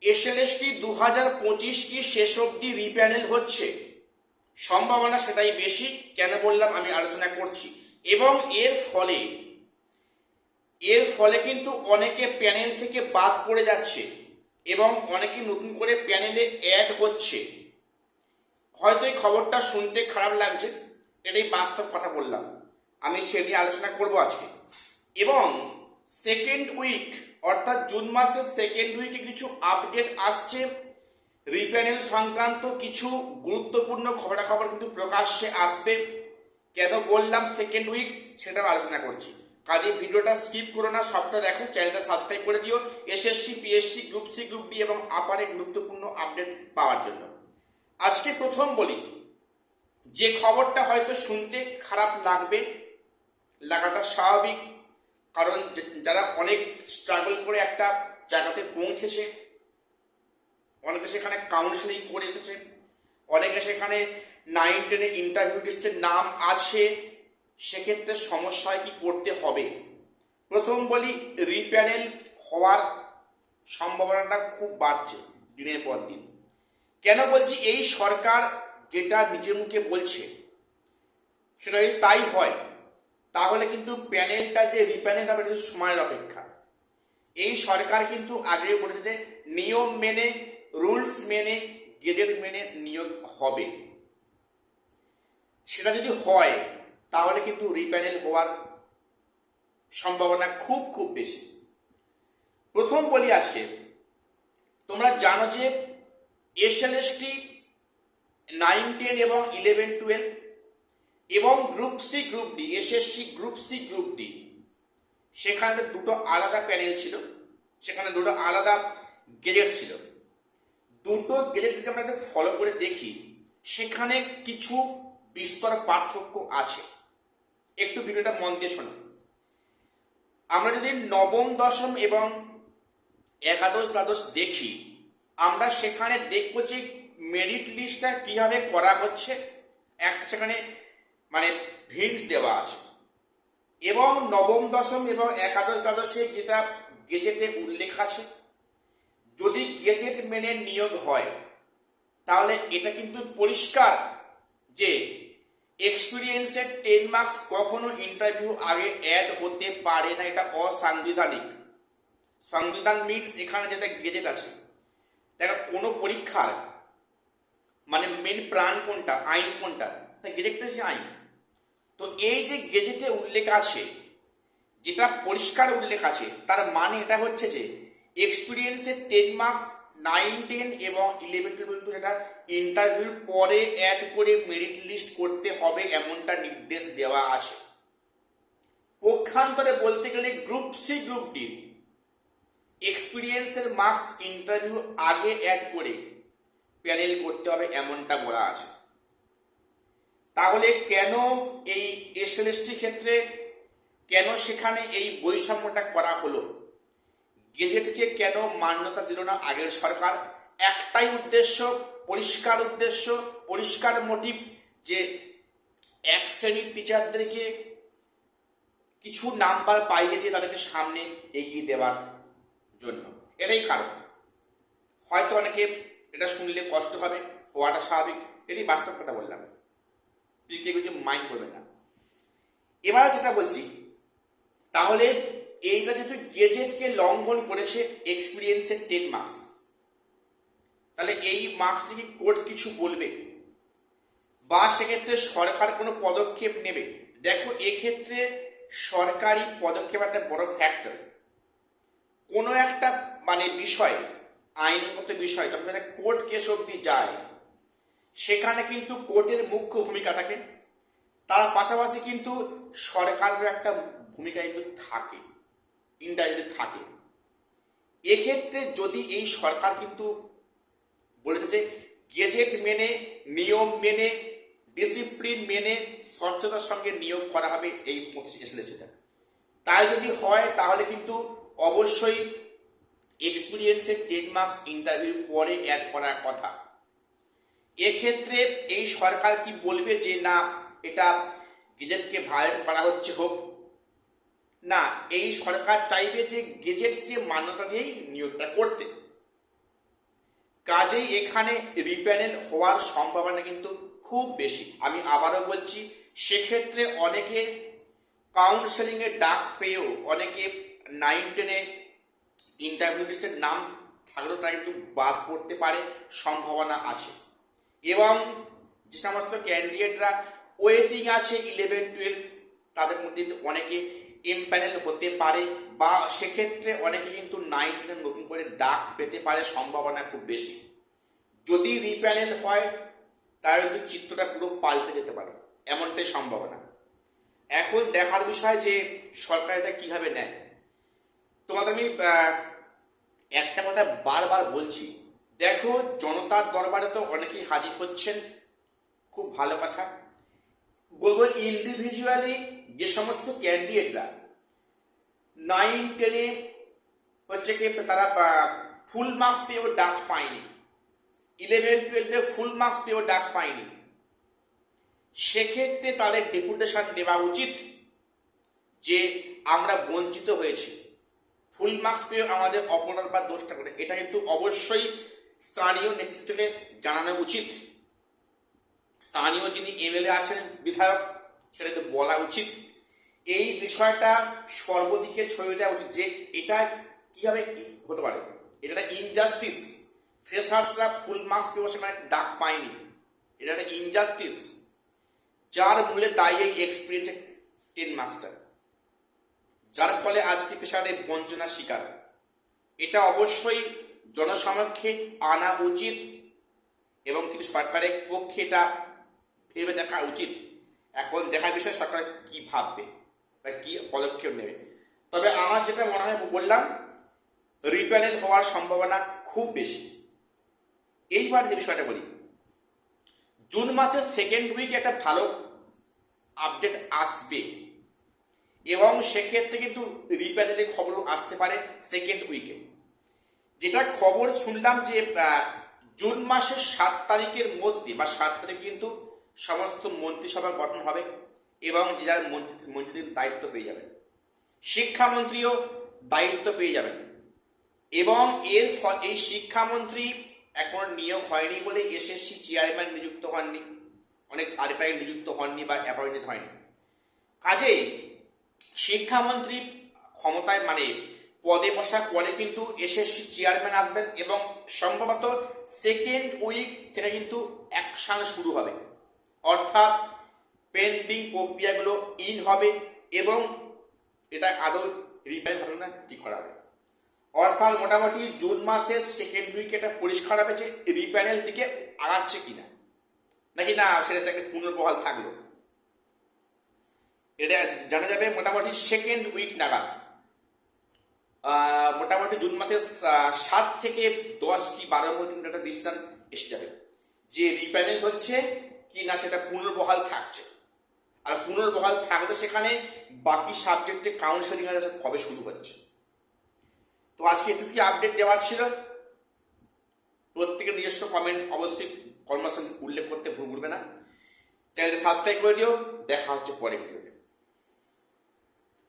SLST 2025 কি শেষ অবধি রিপ্যানেল হচ্ছে? সম্ভাবনা সেটাই বেশি। কেন বললাম আমি আলোচনা করছি। এবং এর ফলে কিন্তু অনেকে প্যানেল থেকে বাদ পড়ে যাচ্ছে এবং অনেকে নতুন করে প্যানেলে অ্যাড হচ্ছে। হয়তো এই খবরটা শুনতে খারাপ লাগছে, এটাই বাস্তব কথা বললাম। আমি সে নিয়ে আলোচনা করব আজকে। এবং সেকেন্ড উইক অর্থাৎ জুন মাসের সেকেন্ড উইকে কিছু আপডেট আসছে, রিপ্যানেল সংক্রান্ত কিছু গুরুত্বপূর্ণ খবরাখবর কিন্তু প্রকাশ্যে আসবে। কেন বললাম সেকেন্ড উইক সেটাও আলোচনা করছি। কাজে ভিডিওটা স্কিপ করো না, সবটা দেখো, চ্যানেলটা সাবস্ক্রাইব করে দিও SSC, PSC, group C, group D এবং আপারে গুরুত্বপূর্ণ আপডেট পাওয়ার জন্য। আজকে প্রথম বলি, যে খবরটা হয়তো শুনতে খারাপ লাগাটা স্বাভাবিক, কারণ যারা অনেক স্ট্রাগল করে একটা জায়গাতে পৌঁছেছে, অনেকে সেখানে কাউন্সেলিং করে এসেছে, অনেকে সেখানে 9-10 ইন্টারভিউ লিস্টের নাম আছে, সেক্ষেত্রে সমস্যায় কি করতে হবে। প্রথম বলি, রিপ্যানেল হওয়ার সম্ভাবনাটা খুব বাড়ছে দিনের পর দিন। কেন বলছি? এই সরকার যেটা নিজের মুখে বলছে সেটা যদি তাই হয়, তাহলে কিন্তু প্যানেলটা যে রিপ্যানেল হবে সেটা সময়ের অপেক্ষা। এই সরকার কিন্তু আগে বলেছে যে নিয়ম মেনে, রুলস মেনে, গেজেট মেনে নিয়োগ হবে। সেটা যদি হয় তাহলে কিন্তু রিপ্যানেল হওয়ার সম্ভাবনা খুব খুব বেশি। প্রথম বলি, আজকে তোমরা জানো যে এসএলএসটি 9-10 এবং 11-12 এবং group C, group D, SSC group C, group D, সেখানে দুটো আলাদা প্যানেল ছিল, সেখানে দুটো আলাদা গেজেট ছিল। দুটো গেজেট যদি আমরা একটু ফলো করে দেখি, সেখানে কিছু বিস্তর পার্থক্য আছে। একটু ভিডিওটা মন দিয়ে শোনো। আমরা যদি নবম, দশম এবং একাদশ, দ্বাদশ দেখি, আমরা সেখানে দেখবো যে মেরিট লিস্টটা কিভাবে করা হচ্ছে, সেখানে মানে ভিন্স দেওয়া আছে। এবং নবম, দশম এবং একাদশ, দ্বাদশে যেটা গেজেটে উল্লেখ আছে, যদি গেজেট মেনে নিয়োগ হয় তাহলে এটা কিন্তু পরিষ্কার যে এক্সপিরিয়েন্সের 10 মার্কস কখনো ইন্টারভিউ আগে অ্যাড হতে পারে না। এটা অসাংবিধানিক। সংবিধান মিনস এখানে যেটা গেজেট আছে, দেখো কোনো পরীক্ষার মানে মেন প্রাণ কোনটা, আইন কোনটা, তা গেজেটটা সে আইন। তো এই যে গেজেটে উল্লেখ আছে, যেটা পরিষ্কার উল্লেখ আছে, তার মানে এটা হচ্ছে যে এক্সপিরিয়েন্সের 10 মার্কস 9-10 এবং 11-12 যেটা ইন্টারভিউর পরে অ্যাড করে মেরিট লিস্ট করতে হবে, এমনটা নির্দেশ দেওয়া আছে। পক্ষান্তরে বলতে গেলে গ্রুপ সি, গ্রুপ ডি এক্সপিরিয়েন্সের মার্কস ইন্টারভিউ আগে অ্যাড করে প্যানেল করতে হবে, এমনটা বলা আছে। তাহলে কেন এই এসএলএসটি ক্ষেত্রে কেন সেখানে এই বৈষম্যটা করা হলো? গেজেটকে কেন মান্যতা দিল না আগের সরকার? একটাই উদ্দেশ্য, পরিষ্কার উদ্দেশ্য, পরিষ্কার মোটিভ, যে এক শ্রেণীর টিচারদেরকে কিছু নাম্বার পাইয়ে দিয়ে তাদেরকে সামনে এগিয়ে দেওয়ার জন্য। এটাই কারণ। হয়তো অনেকে এটা শুনলে কষ্ট হবে, হওয়াটা স্বাভাবিক, এটাই বাস্তব কথা বললাম, কেউ কিছু মাইন্ড করবে না। এবার যেটা বলছি, তাহলে এইটা যেহেতু গেজেটকে লঙ্ঘন করেছে এক্সপিরিয়েন্সের 10 মার্কস, তাহলে এই মার্কসটিকে কোর্ট কিছু বলবে বা সেক্ষেত্রে সরকার কোনো পদক্ষেপ নেবে? দেখো, এক্ষেত্রে সরকারি পদক্ষেপ একটা বড় ফ্যাক্টর। কোনো একটা মানে বিষয়, আইনগত বিষয় যখন একটা কোর্ট কেস অবধি যায়, সেখানে কিন্তু কোর্টের মুখ্য ভূমিকা থাকে, তার পাশাপাশি কিন্তু সরকারের একটা ভূমিকা কিন্তু থাকে, ইনডাইরেক্টলি থাকে। এক্ষেত্রে যদি এই সরকার কিন্তু বলেছে যে গেজেট মেনে, নিয়ম মেনে, ডিসিপ্লিন মেনে, স্বচ্ছতার সঙ্গে নিয়োগ করা হবে এই 25 এসএলএসটিটা, তাই যদি হয় তাহলে কিন্তু অবশ্যই এক্সপিরিয়েন্সের 10 মার্কস ইন্টারভিউ পরে অ্যাড করার কথা। এক্ষেত্রে এই সরকার কি বলবে যে না, এটা গেজেটকে ভায়োলেট করা হচ্ছে, হোক না? এই সরকার চাইবে যে গেজেটকে মান্যতা দিয়েই নিয়োগটা করতে। কাজেই এখানে রিপ্যানেল হওয়ার সম্ভাবনা কিন্তু খুব বেশি। আমি আবারও বলছি, সেক্ষেত্রে অনেকে কাউন্সেলিংয়ের ডাক পেয়েও, অনেকে 9-10-এ ইন্টারভিউ লিস্টের নাম থাকলেও তারা কিন্তু বাদ পড়তে পারে, সম্ভাবনা আছে। এবং যে সমস্ত ক্যান্ডিডেটরা ওয়েটিং আছে 11-12, তাদের মধ্যে অনেকে এমপ্যানেল হতে পারে, বা সেক্ষেত্রে অনেকে কিন্তু 9-10 নতুন করে ডাক পেতে পারে, সম্ভাবনা খুব বেশি। যদি রিপ্যানেল হয় তাহলে কিন্তু চিত্রটা পুরো পাল্টে যেতে পারে, এমনটাই সম্ভাবনা। এখন দেখার বিষয় যে সরকার এটা কীভাবে নেয়। তোমাদের আমি একটা কথা বারবার বলছি, দেখো জনতার দরবারে তো অনেকেই হাজির হচ্ছেন, খুব ভালো কথা। বলবো ইন্ডিভিজুয়ালি যে সমস্ত ক্যান্ডিডেটরা 9-10-এ হচ্ছে কি তারা ফুল মার্কস পেয়েও ডাক পায়নি, 11-12-এ ফুল মার্কস পেয়েও ডাক পায়নি, সেক্ষেত্রে তাদের ডেপুটেশন দেওয়া উচিত যে আমরা বঞ্চিত হয়েছি, ফুল মার্কস পেয়েও আমাদের অপরাধ বা দোষটা করে। এটা কিন্তু অবশ্যই স্থানীয় নেতৃত্বকে জানানো উচিত। স্থানীয় যিনি এমএলএ আছেন, বিধায়ক, সেটা তো বলা উচিত। এই বিষয়টা সর্বদিকে ছড়িয়ে দেওয়া উচিত যে এটা কীভাবে হতে পারে, এটা একটা ইনজাস্টিস। ফ্রেশার্সরা ফুল মার্কস পেয়েও সেখানে ডাক পায়নি, এটা একটা ইনজাস্টিস, যার মূলে দায়ী এই এক্সপিরিয়েন্সের 10 মার্কসটা, যার ফলে আজকে পেশারের বঞ্চনার শিকার। এটা অবশ্যই জনসমক্ষে আনা উচিত এবং কিন্তু সরকারের পক্ষে এটা ভেবে দেখা উচিত। এখন দেখার বিষয় সরকার কি ভাববে বা কি পদক্ষেপ নেবে। তবে আমার যেটা মনে হয় বললাম, রিপ্যানেল হওয়ার সম্ভাবনা খুব বেশি। এইবার যে বিষয়টা বলি, জুন মাসের সেকেন্ড উইকে একটা ভালো আপডেট আসবে এবং সেক্ষেত্রে কিন্তু রিপ্যানেলের খবরও আসতে পারে সেকেন্ড উইকে। যেটা খবর শুনলাম যে জুন মাসের 7 তারিখের মধ্যে বা 7 তারিখে কিন্তু সমস্ত মন্ত্রিসভা গঠন হবে এবং যে যার মন্ত্রীদের দায়িত্ব পেয়ে যাবেন, শিক্ষামন্ত্রীও দায়িত্ব পেয়ে যাবেন। এবং এর এই শিক্ষামন্ত্রী এখন নিয়োগ হয়নি বলে এসএসসি চেয়ারম্যান নিযুক্ত হননি, অনেক আধিকারিক নিযুক্ত হননি বা অ্যাপয়েন্টেড হয়নি। কাজেই শিক্ষামন্ত্রী ক্ষমতায় মানে পদে বসার পরে কিন্তু এসএসসি চেয়ারম্যান আসবেন এবং সম্ভবত সেকেন্ড উইক থেকে কিন্তু অ্যাকশন শুরু হবে, অর্থাৎ পেন্ডিং প্রক্রিয়াগুলো ইন হবে এবং এটা আদৌ রিপ্যানেল হবে না ঠিক করা হবে। অর্থাৎ মোটামুটি জুন মাসের সেকেন্ড উইকে এটা পরিষ্কার হবে যে রিপ্যানেল দিকে আগাচ্ছে কিনা, নাকি না সেটা একটা পুনর্বহাল থাকলো। এটা জানা যাবে মোটামুটি সেকেন্ড উইক নাগাদ। মোটামুটি জুন মাসের 7 থেকে 10 কি 12 মধ্যে একটা ডিসিশন এসে যাবে যে রিপ্যানেল হচ্ছে কি না, সেটা পুনর্বহাল থাকছে। আর পুনর্বহাল থাকলে সেখানে বাকি সাবজেক্টে কাউন্সেলিং কবে শুরু হচ্ছে। তো আজকে এটুকুই আপডেট দেওয়ার ছিল। প্রত্যেকের নিজস্ব কমেন্ট অবশ্যই কর্মসূচি উল্লেখ করতে ভুলবে না। চ্যানেলটি সাবস্ক্রাইব করে দিও। দেখা হচ্ছে পরের ভিডিওতে।